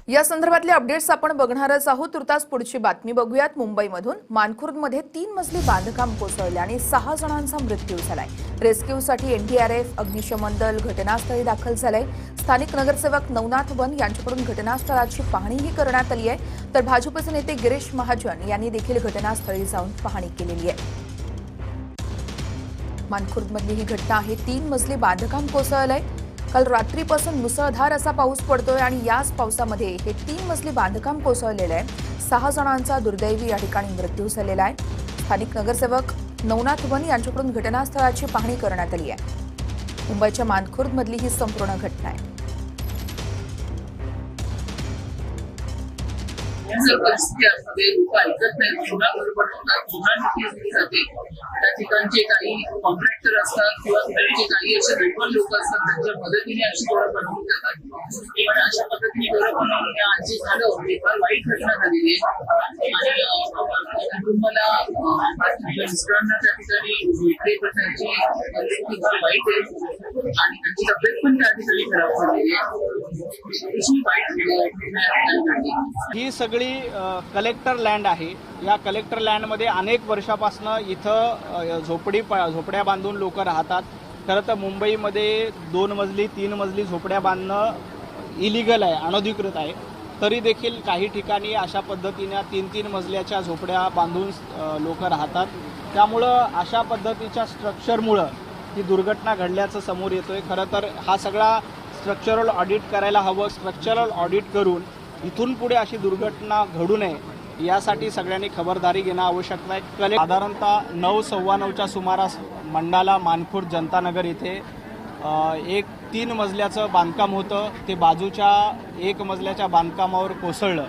या संदर्भातले अपडेट्स आपण बघणारच आहोत। तुर्तास पुढची बातमी बघूयात। मुंबईमधून मानखुर्दमध्ये 3 मजली बांधकाम कोसळले आणि 6 जणांचा मृत्यू झालाय। रेस्क्यूसाठी एनडीआरएफ, अग्निशमन दल घटनास्थळी दाखल झालंय। स्थानिक नगरसेवक नवनाथ वन यांच्याकडून घटनास्थळाची पाहणीही करण्यात आली आहे, तर भाजपचे नेते गिरीश महाजन यांनी देखील घटनास्थळी जाऊन पाहणी केलेली आहे। मानखुर्दमधली ही घटना आहे। 3 मजली बांधकाम कोसळलंय। काल रात्रीपासून मुसळधार असा पाऊस पडतोय आणि याच पावसामध्ये हे 3 मजली बांधकाम कोसळलेलं आहे। 6 जणांचा दुर्दैवी या ठिकाणी मृत्यू झालेला आहे। स्थानिक नगरसेवक नवनाथ वन यांच्याकडून घटनास्थळाची पाहणी करण्यात आली आहे। मुंबईच्या मानखुर्दमधली ही संपूर्ण घटना आहे। परिस्थितीमध्ये लोक ऐकत नाहीत, गुन्हाबरोबर होतात, गुन्हा केली जाते। त्या ठिकाणचे काही कॉन्ट्रॅक्टर असतात किंवा तिकडचे काही असे लोकल लोक असतात, त्यांच्या मदतीने अशी घरं बनवून देतात। पण अशा पद्धतीने घरं बनवून आज जे झालं ते फार वाईट घटना झालेली आहे आणि कुटुंबाला मिस्टरांना त्या ठिकाणी भेटले, पण त्यांची परिस्थिती फार वाईट आहे आणि त्यांची तब्येत पण त्या ठिकाणी खराब झालेली आहे। अशी वाईट ही सगळी कलेक्टर लँड आहे। या कलेक्टर लँडमध्ये अनेक वर्षापासून इथं झोपड्या बांधून लोक राहतात। खरं तर मुंबईमध्ये 2 मजली 3 मजली झोपड्या बांधणं इलिगल आहे, अनधिकृत आहे। तरी देखील काही ठिकाणी अशा पद्धतीने 3-3 मजल्याच्या झोपड्या बांधून लोक राहतात। त्यामुळं अशा पद्धतीच्या स्ट्रक्चरमुळं ही दुर्घटना घडल्याचं समोर येतोय। खरं तर हा सगळा स्ट्रक्चरल ऑडिट करायला हवं। स्ट्रक्चरल ऑडिट करून इथून पुढे अशी दुर्घटना घडू नये यासाठी सगळ्यांनी खबरदारी घेणं आवश्यक आहे। साधारणतः 9:15च्या सुमारास मंडाला मानखुर्द जनतानगर येथे एक 3 मजल्याचं बांधकाम होतं, ते बाजूच्या 1 मजल्याच्या बांधकामावर कोसळलं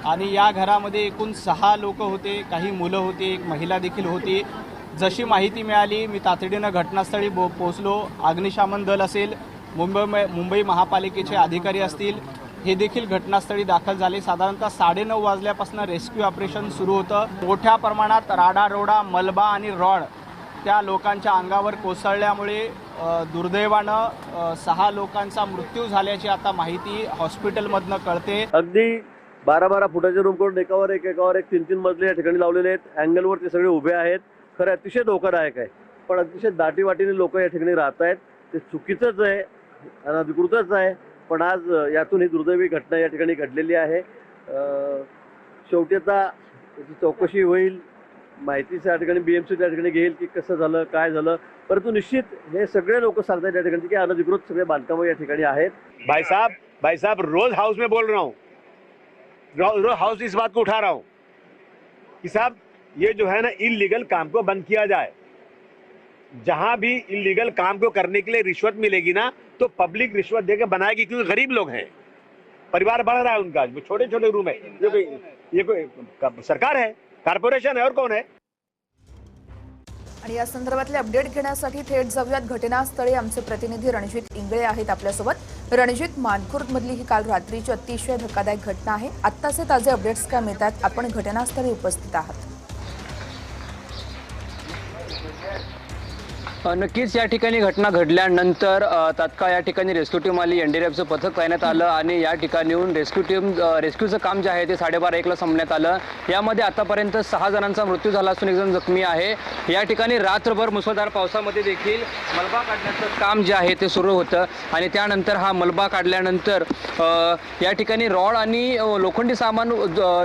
आणि या घरामध्ये एकूण 6 लोक होते, काही मुलं होती, एक महिला देखील होती। जशी माहिती मिळाली मी तातडीनं घटनास्थळी पोहोचलो। अग्निशमन दल असेल, मुंबई महापालिकेचे अधिकारी असतील, हे देखील घटनास्थळी दाखल झाले। साधारणतः 9:30 वाजल्यापासून रेस्क्यू ऑपरेशन सुरू होतं। मोठ्या प्रमाणात राडारोडा, मलबा आणि रॉड त्या लोकांच्या अंगावर कोसळल्यामुळे दुर्दैवानं 6 लोकांचा मृत्यू झाल्याची आता माहिती हॉस्पिटलमधनं कळते। अगदी 12-12 फुटाचे रूम करून एकावर एक 3-3 मजले या ठिकाणी लावलेले आहेत। अँगलवर ते सगळे उभे आहेत। खरं अतिशय धोकादायक आहे, पण अतिशय दाटीवाटीने लोक या ठिकाणी राहत आहेत। ते चुकीचंच आहे, अनधिकृतच आहे, पण आज यातून ही दुर्दैवी घटना या ठिकाणी घडलेली आहे। शेवटी आता याची चौकशी होईल, माहिती त्या ठिकाणी BMC त्या ठिकाणी घेईल की कसं झालं, काय झालं। परंतु निश्चित हे सगळे लोक सांगतात या ठिकाणी की अनधिकृत सगळे बांधकामं या ठिकाणी आहेत। भाई साहब रोज हाउस में बोल रहा हूँ, रोज हाउस इस बात को उठा रहा हूँ कि साहब ये जो है ना इलीगल काम को बंद किया जाए। जहां भी इलीगल काम को करने के लिए रिश्वत मिलेगी ना, तो पब्लिक रिश्वत देकर बनाएगी, क्योंकि गरीब लोग हैं, परिवार बढ़ रहा है उनका, छोटे छोटे रूम है। ये कोई सरकार है, कारपोरेशन है, और कौन है? आणि या संदर्भातले अपडेट घेण्यासाठी थेट जाऊयात घटनास्थळी। आमचे प्रतिनिधी रणजित इंगळे आहेत आपल्यासोबत। रणजित, मानखुर्दमधली ही काल रात्रीची अतिशय धक्कादायक घटना आहे। आत्ताचे ताजे अपडेट्स काय मिळतात? आपण घटनास्थळी उपस्थित आहात। नक्कीच या ठिकाणी घटना घडल्यानंतर तात्काळ या ठिकाणी रेस्क्यू टीम आली, एनडीआरएफचं पथक तैनात आलं आणि या ठिकाणीहून रेस्क्यूचं काम जे आहे ते 12:30-1ला संपण्यात आलं। यामध्ये आतापर्यंत 6 जणांचा मृत्यू झाला असून 1 जण जखमी आहे। या ठिकाणी रात्रभर मुसळधार पावसामध्ये देखील मलबा काढण्याचं काम जे आहे ते सुरू होतं आणि त्यानंतर हा मलबा काढल्यानंतर या ठिकाणी रॉड आणि लोखंडी सामान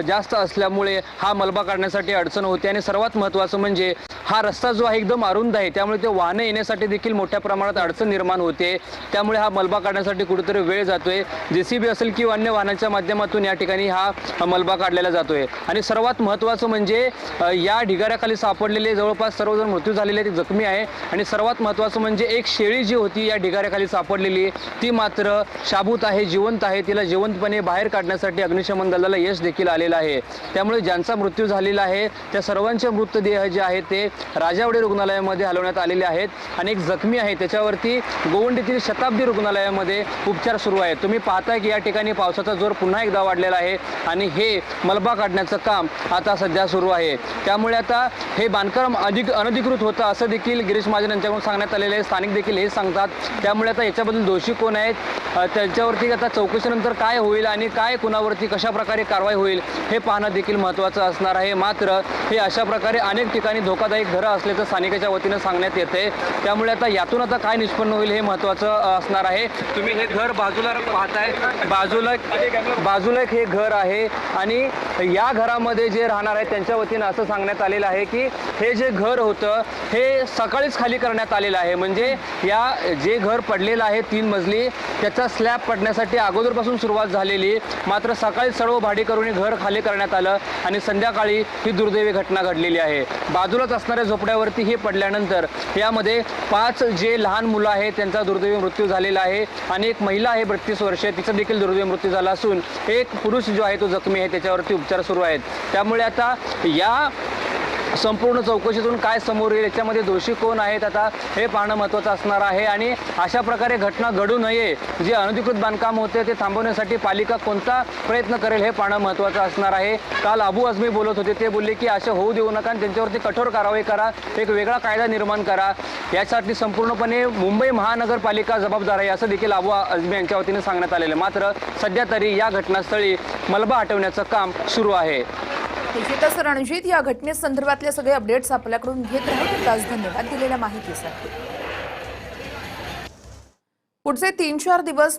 जास्त असल्यामुळे हा मलबा काढण्यासाठी अडचण होते आणि सर्वात महत्त्वाचं म्हणजे हा रस्ता जो आहे एकदम अरुंद आहे, त्यामुळे ते वाहने येण्यासाठी देखील मोठ्या प्रमाणात अडचण निर्माण होते। त्यामुळे हा मलबा काढण्यासाठी कुठेतरी वेळ जातोय। JCB असेल किंवा अन्य वाहनांच्या माध्यमातून या ठिकाणी हा मलबा काढलेला जातोय आणि सर्वात महत्त्वाचं म्हणजे या ढिगाऱ्याखाली सापडलेले जवळपास सर्वजण मृत्यू झालेले, ते जखमी आहे आणि सर्वात महत्त्वाचं म्हणजे एक शेळी जी होती या ढिगाऱ्याखाली सापडलेली ती मात्र शाबूत आहे, जिवंत आहे। तिला जिवंतपणे बाहेर काढण्यासाठी अग्निशमन दलाला यश देखील आलेलं आहे। त्यामुळे ज्यांचा मृत्यू झालेला आहे त्या सर्वांचे मृतदेह जे आहेत ते राजावडे रुग्णालयामध्ये हलवण्यात आलेले आहेत। आहेत आणि एक जखमी आहे त्याच्यावरती गोवंडीतील शताब्दी रुग्णालयामध्ये उपचार सुरू आहेत. तुम्ही पाहताय की या ठिकाणी पावसाचा जोर पुन्हा एकदा वाढलेला आहे आणि हे मलबा काढण्याचं काम आता सध्या सुरू आहे. त्यामुळे आता हे बांधकाम अनधिकृत होतं असं देखील गिरीश महाजन यांच्याकडून सांगण्यात आलेलं आहे. स्थानिक देखील हे सांगतात. त्यामुळे आता याच्याबद्दल दोषी कोण आहेत, त्यांच्यावरती आता चौकशीनंतर काय होईल आणि काय कुणावरती कशा प्रकारे कारवाई होईल हे पाहणं देखील महत्त्वाचं असणार आहे. मात्र हे अशा प्रकारे अनेक ठिकाणी धोकादायक घरं असल्याचं स्थानिकाच्या वतीनं सांगण्यात येते. त्यामुळे आता यातून आता काय निष्पन्न होईल हे महत्त्वाचं असणार आहे. तुम्ही हे घर बाजूला पाहताय, बाजूला एक हे घर आहे आणि या घरामध्ये जे राहणार आहेत त्यांच्या वतीनं असं सांगण्यात आलेलं आहे की हे जे घर होतं हे सकाळीच खाली करण्यात आलेलं आहे. म्हणजे या जे घर पडलेलं आहे 3 मजली त्याचा स्लॅब पडण्यासाठी अगोदरपासून सुरुवात झालेली, मात्र सकाळी सर्व भाडेकरूंनी घर खाली करण्यात आलं आणि संध्याकाळी ही दुर्दैवी घटना घडलेली आहे. बाजूलाच असणाऱ्या झोपड्यावरती हे पडल्यानंतर यामध्ये 5 जे लहान मुलं आहेत त्यांचा दुर्दैवी मृत्यू झालेला आहे आणि एक महिला आहे 32 वर्ष तिचा देखील दुर्दैवी मृत्यू झाला असून एक पुरुष जो आहे तो जखमी आहे त्याच्यावरती उपचार सुरू आहेत. त्यामुळे आता या संपूर्ण चौकशीतून काय समोर येईल, याच्यामध्ये दोषी कोण आहेत आता हे पाहणं महत्त्वाचं असणार आहे. आणि अशा प्रकारे घटना घडू नये, जे अनधिकृत बांधकाम होते ते थांबवण्यासाठी पालिका कोणता प्रयत्न करेल हे पाहणं महत्त्वाचं असणार आहे. काल अबू आझमी बोलत होते, ते बोलले की असे होऊ देऊ नका आणि त्यांच्यावरती कठोर कारवाई करा, एक वेगळा कायदा निर्माण करा. यासाठी संपूर्णपणे मुंबई महानगरपालिका जबाबदार आहे असं देखील अबू आझमी यांच्या वतीने सांगण्यात आलेलं. मात्र सध्या तरी या घटनास्थळी मलबा हटवण्याचं काम सुरू आहे. निश्चितच रणजित, या घटनेसंदर्भातले सगळे अपडेट्स आपल्याकडून घेत राहू. आज धन्यवाद दिलेल्या माहितीसाठी. पुढचे 3-4 दिवस